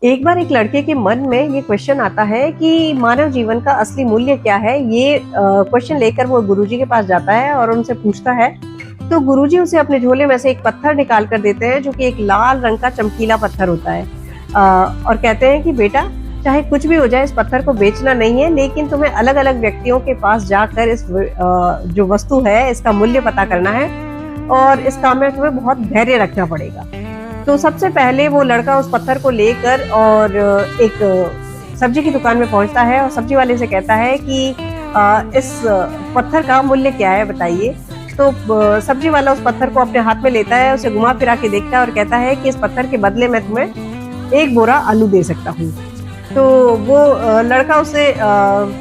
एक बार एक लड़के के मन में ये क्वेश्चन आता है कि मानव जीवन का असली मूल्य क्या है। ये क्वेश्चन लेकर वो गुरुजी के पास जाता है और उनसे पूछता है। तो गुरुजी उसे अपने झोले में से एक पत्थर निकाल कर देते हैं, जो कि एक लाल रंग का चमकीला पत्थर होता है। और कहते हैं कि बेटा, चाहे कुछ भी हो जाए, इस पत्थर को बेचना नहीं है, लेकिन तुम्हें अलग अलग व्यक्तियों के पास जाकर इस जो वस्तु है इसका मूल्य पता करना है, और इस काम में तुम्हें बहुत धैर्य रखना पड़ेगा। तो सबसे पहले वो लड़का उस पत्थर को लेकर और एक सब्जी की दुकान में पहुंचता है और सब्जी वाले से कहता है कि इस पत्थर का मूल्य क्या है, बताइए। तो सब्जी वाला उस पत्थर को अपने हाथ में लेता है, उसे घुमा फिरा के देखता है और कहता है कि इस पत्थर के बदले में तुम्हें एक बोरा आलू दे सकता हूँ। तो वो लड़का उसे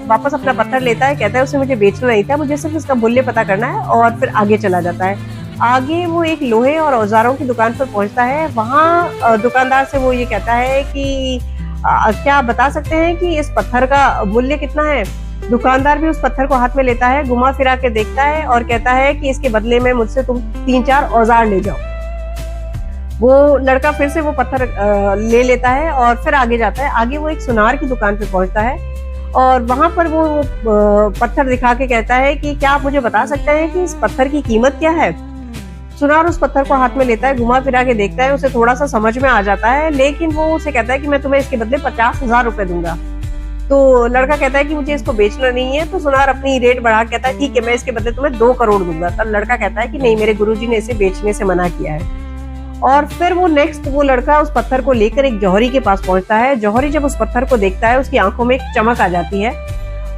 वापस अपना पत्थर लेता है, कहता है उसे मुझे बेचना नहीं था, मुझे सिर्फ इसका मूल्य पता करना है, और फिर आगे चला जाता है। आगे वो एक लोहे और औजारों की दुकान पर पहुंचता है। वहां दुकानदार से वो ये कहता है कि क्या आप बता सकते हैं कि इस पत्थर का मूल्य कितना है। दुकानदार भी उस पत्थर को हाथ में लेता है, घुमा फिरा के देखता है और कहता है कि इसके बदले में मुझसे तुम 3-4 औजार ले जाओ। वो लड़का फिर से वो पत्थर ले लेता है और फिर आगे जाता है। आगे वो एक सुनार की दुकान पे पहुंचता है और वहां पर वो पत्थर दिखा के कहता है कि क्या आप मुझे बता सकते हैं कि इस पत्थर की कीमत क्या है। सुनार उस पत्थर को हाथ में लेता है, घुमा फिरा के देखता है, उसे थोड़ा सा समझ में आ जाता है, लेकिन वो उसे कहता है कि मैं तुम्हें इसके बदले 50,000 रुपए दूंगा। तो लड़का कहता है कि मुझे इसको बेचना नहीं है। तो सुनार अपनी रेट बढ़ा कहता है ठीक है, मैं इसके बदले तुम्हें 2 करोड़ दूंगा। तब लड़का कहता है कि नहीं, मेरे गुरुजी ने इसे बेचने से मना किया है। और फिर वो लड़का उस पत्थर को लेकर एक जौहरी के पास पहुंचता है। जौहरी जब उस पत्थर को देखता है, उसकी आंखों में एक चमक आ जाती है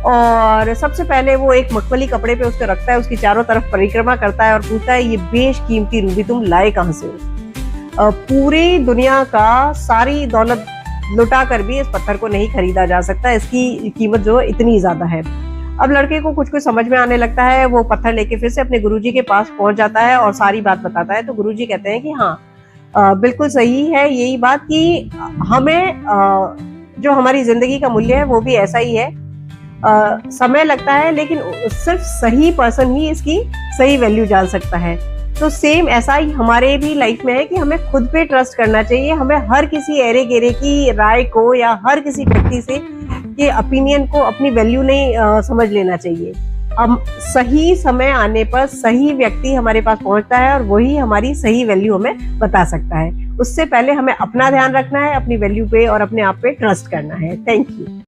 और सबसे पहले वो एक मखमली कपड़े पे उसको रखता है, उसकी चारों तरफ परिक्रमा करता है और पूछता है ये बेशकीमती रूबी तुम लाए कहां से हो। पूरी दुनिया का सारी दौलत लुटा कर भी इस पत्थर को नहीं खरीदा जा सकता, इसकी कीमत जो इतनी ज्यादा है। अब लड़के को कुछ कुछ समझ में आने लगता है। वो पत्थर लेके फिर से अपने गुरुजी के पास पहुंच जाता है और सारी बात बताता है। तो गुरुजी कहते हैं कि हाँ, बिल्कुल सही है यही बात कि हमें जो हमारी जिंदगी का मूल्य है वो भी ऐसा ही है। समय लगता है, लेकिन सिर्फ सही पर्सन ही इसकी सही वैल्यू जान सकता है। तो सेम ऐसा ही हमारे भी लाइफ में है कि हमें खुद पे ट्रस्ट करना चाहिए। हमें हर किसी एरे गेरे की राय को या हर किसी व्यक्ति से के ओपिनियन को अपनी वैल्यू नहीं समझ लेना चाहिए। हम सही समय आने पर सही व्यक्ति हमारे पास पहुंचता है और वही हमारी सही वैल्यू हमें बता सकता है। उससे पहले हमें अपना ध्यान रखना है, अपनी वैल्यू पे और अपने आप पे ट्रस्ट करना है। Thank you.